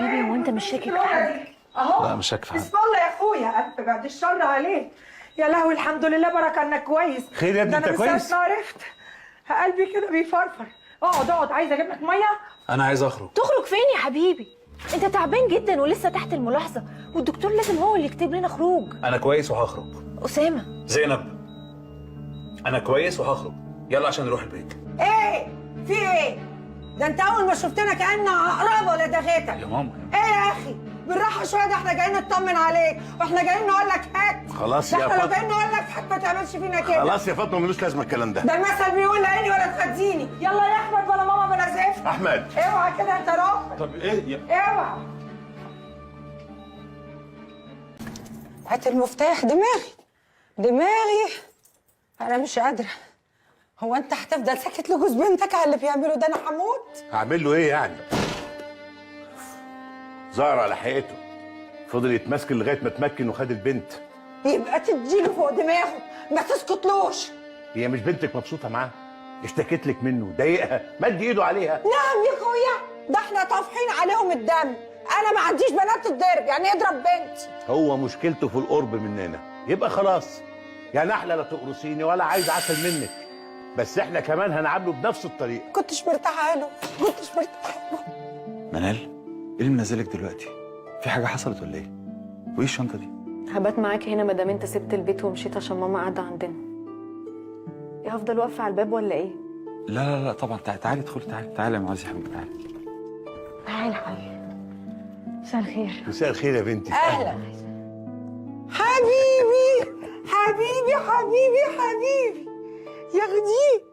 حبيبي هو انت مش شاكك في حاجه؟ اهو. لا مش شاكك في حاجه. بسم الله يا اخويا، الف بعد الشر عليك. يا لهوي الحمد لله بركه انك كويس. خير يا ابني انت كويس؟ ده انا من ساعه ما عرفت قلبي كده بيفرفر. اقعد عايزه اجيب لك ميه. انا عايز اخرج. تخرج فين يا حبيبي؟ انت تعبان جدا ولسه تحت الملاحظه، والدكتور لازم هو اللي يكتب لنا خروج. انا كويس وهخرج. اسامه. زينب، انا كويس وهخرج، يلا عشان نروح البيت. ايه في ايه؟ ده انت اول ما شفتنا كأننا عقرب ولا دغيتك. يا ماما ايه يا اخي بالراحه شويه، ده احنا جايين نطمن عليك، واحنا جايين نقول لك هات. خلاص ده يا احنا لو فاطمه. جايين نقول لك هات ما تعملش فينا كده. خلاص يا فاطمه ملوش لازمه الكلام ده. ده المثل بيقول لا عيني ولا تخزيني. يلا يا احمد ولا ماما بلا زفت. احمد اوعى كده انت رافض. طب ايه اوعى. هات المفتاح. دماغي انا مش قادره. هو انت هتفضل ساكت لجوز بنتك على اللي بيعمله ده؟ انا هموت. هعمل له ايه يعني؟ ظهر على حقيقته، فضل يتمسكن لغايه ما اتمكن وخد البنت. يبقى تديله فوق دماغه، ما تسكتلوش. هي مش بنتك مبسوطه معاه؟ اشتكت لك منه، ضايقها، مد ايده عليها. نعم يا اخويا، ده احنا طافحين عليهم الدم. انا ما عنديش بنات تتضرب، يعني يضرب بنتي. هو مشكلته في القرب مننا، يبقى خلاص. يعني احلى لا تقرصيني ولا عايز عسل منك، بس احنا كمان هنعامله بنفس الطريقه. كنتش مرتاحه له، كنتش مرتاحه له. منال، ايه اللي منزلك دلوقتي؟ في حاجه حصلت ولا ايه؟ وايه الشنطه دي؟ هبات معاك هنا ما دام انت سبت البيت ومشيت عشان ماما قاعده عندنا. يا هفضل واقفه على الباب ولا ايه؟ لا طبعا، تعالي ادخلي، تعالي يا معاذ يا حبيبي، تعالي. تعالى حبيبي. مساء الخير. مساء الخير يا بنتي. اهلا حبيبي حبيبي حبيبي حبيبي. ياخديه